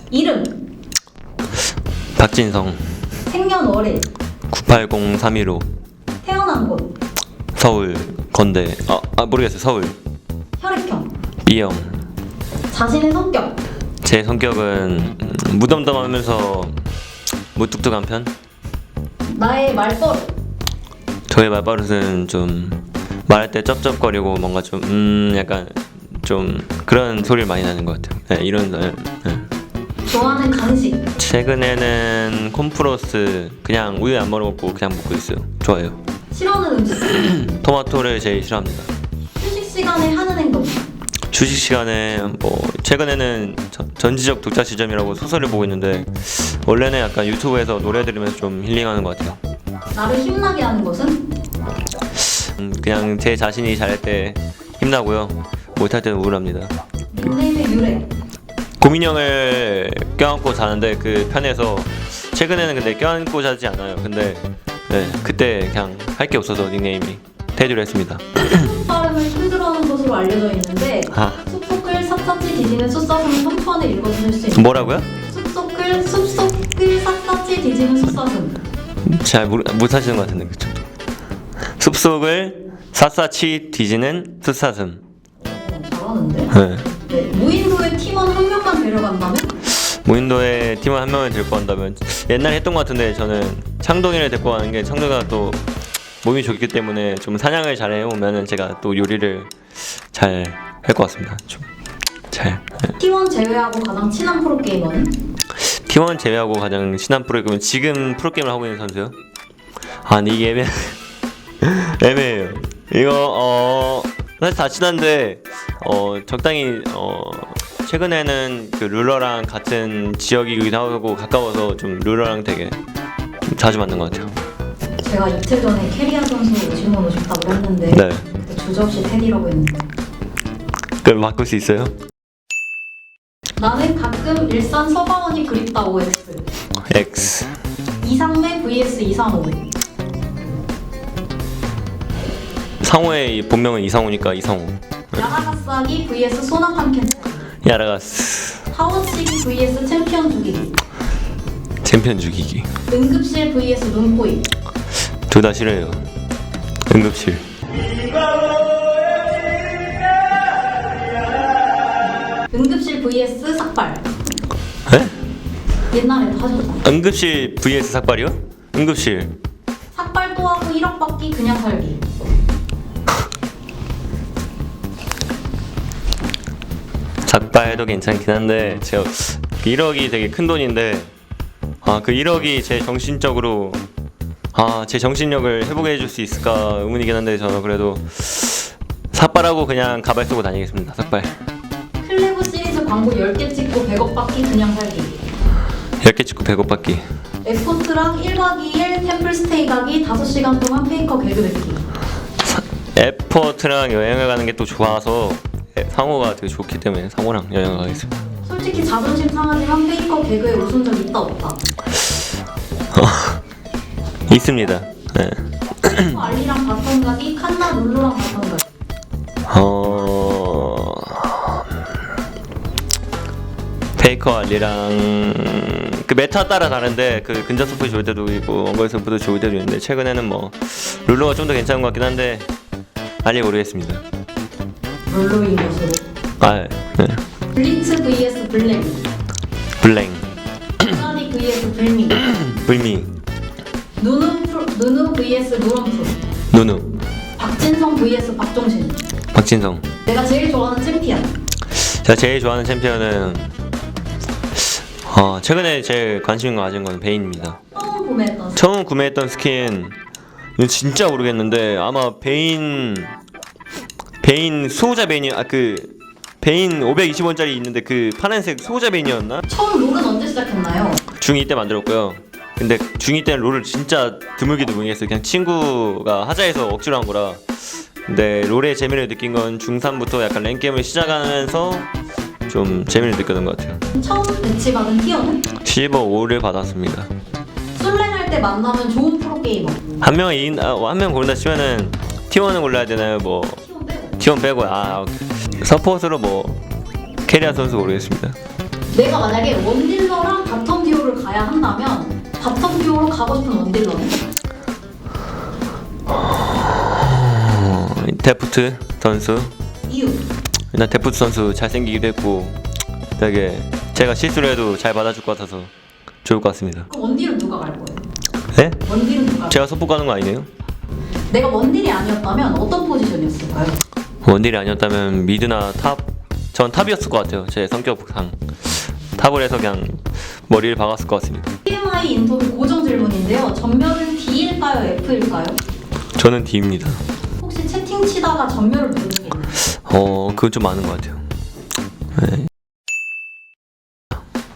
이름, 박진성. 생년월일, 980315. 태어난 곳, 서울 건대. 모르겠어요. 서울. 혈액형, B형. 자신의 성격, 제 성격은 무덤덤하면서 무뚝뚝한 편. 나의 말버릇, 저의 말버릇은 좀 말할 때 쩝쩝거리고 뭔가 좀 약간 좀 그런 소리를 많이 나는 것 같아요. 네, 이런. 네. 좋아하는 간식, 최근에는 콤프로스 그냥 우유 안 먹고 그냥 먹고 있어요. 좋아요. 싫어하는 음식, 토마토를 제일 싫어합니다. 휴식 시간에 하는 행동, 휴식 시간에 뭐 최근에는 전지적 독자 시점이라고 소설을 보고 있는데 원래는 약간 유튜브에서 노래 들으면서 좀 힐링하는 것 같아요. 나를 힘나게 하는 것은 그냥 제 자신이 잘할 때 힘나고요. 못할 때는 우울합니다. 닉네임의 유래, 고민형을 껴안고 자는데 그 편에서 최근에는 근데 껴안고 자지 않아요. 근데 네, 그때 그냥 할 게 없어서 닉네임이 태주를 했습니다. 속 발음을 힘들어하는 것으로 알려져 있는데 숲속을 샅샅이 뒤지는 숫사슴 3초 읽어줄 수 있는 뭐라고요? 숲속을 샅샅이 뒤지는 숫사슴. 잘 못하시는 것 같은데 그쵸? 숲속을 샅샅이 뒤지는 숫사슴. 잘하는데? 네. 네, 무인도에 팀원 한 명만 데려간다면? 무인도에 팀원 한 명을 데리고 간다면 옛날에 했던 것 같은데 저는 창동이를 데리고 가는 게 창동이가 또 몸이 좋기 때문에 좀 사냥을 잘 해오면은 제가 또 요리를 잘 할 것 같습니다. 좀 잘. 네. 팀원 제외하고 가장 친한 프로게이머는? 팀원 제외하고 가장 친한 프로그램은 지금 프로게임을 하고 있는 선수요? 근데 이게 애매해요. 이거 사실 다 친한데 적당히 최근에는 그 룰러랑 같은 지역이기도 하고 가까워서 좀 룰러랑 되게 좀 자주 만난 것 같아요. 제가 이틀 전에 캐리아 선수 질문 오셨다고 했는데 네. 그때 주저없이 테디라고 했는데 그럼 바꿀 수 있어요? 나는 가끔 일산 서바원이 그립다 OX X. 이상매 vs 이상호 상호의 본명은 이상호니까 이상호. 야나가사기 vs 소나탄 캔 야라가스. 타워치기 vs 챔피언 죽이기 챔피언 죽이기. 응급실 vs 눈코입 둘 다 싫어요. 응급실. 응급실 vs 삭발 에? 옛날에도 하셨잖아 응급실 vs 삭발이요? 응급실. 삭발 또 하고 1억 받기 그냥 살기 삭발도 괜찮긴 한데 제가 1억이 되게 큰 돈인데 그 1억이 제 정신적으로 제 정신력을 회복해 줄 수 있을까 의문이긴 한데 저는 그래도 삭발하고 그냥 가발 쓰고 다니겠습니다. 삭발. 클레브 시리즈 광고 10개 찍고 100억 받기 그냥 살기 10개 찍고 100억 받기. 에포트랑 1박 2일 템플스테이 가기 5시간 동안 페이커 개그 뱉기 에포트랑 여행을 가는 게 또 좋아서 상호가 되게 좋기 때문에 상호랑 여행을 가겠습니다. 솔직히 자존심 상하지만 페이커 개그에 웃은 적 있다 없다 있습니다. 네. 알리랑 바텀 가기 칸나 룰루랑 바텀 가기 페이커 알리랑 그 메타 따라 다른데 그 근접 서포트 좋을 때도 있고 원거리 서포트 좋을 때도 있는데 최근에는 뭐 룰루가 좀 더 괜찮은 것 같긴 한데 알리 모르겠습니다. 룰루인 것으로 네. 블리츠 vs 블랙 블랭. 브라디 vs 불미 불미. 누누 vs 누런프 누누. 박진성 vs 박종신 박진성. 내가 제일 좋아하는 챔피언 제가 제일 좋아하는 챔피언은 최근에 제일 관심 가진 건 베인입니다. 처음 구매했던 스킨 이거 진짜 모르겠는데 아마 베인 수호자 베인이 베인 520원짜리 있는데 그 파란색 수호자 베인이었나? 처음 롤은 언제 시작했나요? 중2 때 만들었고요. 근데 중2 때는 롤을 진짜 드물게 했어요. 그냥 친구가 하자해서 억지로 한 거라. 근데 롤의 재미를 느낀 건 중3부터 약간 랭게임을 시작하면서 좀 재미를 느꼈던 것 같아요. 처음 배치받은 티어는? 실버 5를 받았습니다. 솔랭할 때 만나면 좋은 프로게이머 한 명 고른다 치면은 T1을 골라야 되나요? 뭐 티원 빼고 T1 빼고 서포트로 뭐 캐리아 선수 고르겠습니다. 내가 만약에 원딜러랑 바텀 듀오를 가야 한다면 바텀 듀오로 가고 싶은 원딜러는? 데프트 선수. 이유? 일단 데프트 선수 잘생기기도 했고 되게 제가 실수를 해도 잘 받아줄 것 같아서 좋을 것 같습니다. 그럼 원딜은 누가 갈 거예요? 네? 원딜은 누가? 제가 선포가는 거 아니네요? 내가 원딜이 아니었다면 어떤 포지션이었을까요? 원딜이 아니었다면 미드나 탑? 전 탑이었을 것 같아요. 제 성격상 탑을 해서 그냥 머리를 박았을 것 같습니다. TMI 인터뷰 고정 질문인데요. 전멸은 D일까요? F일까요? 저는 D입니다. 혹시 채팅 치다가 전멸을 누르는 게 있나요? 그건 좀 많은 것 같아요. 네.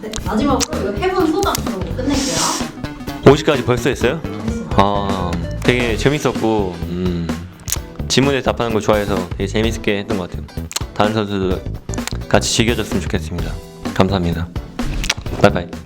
네, 마지막으로 이 해본 소감 들어보고 끝낼게요. 50까지 벌써 했어요? 되게 재밌었고 질문에 답하는 걸 좋아해서 되게 재밌게 했던 것 같아요. 다른 선수들 같이 즐겨줬으면 좋겠습니다. 감사합니다. 바이바이.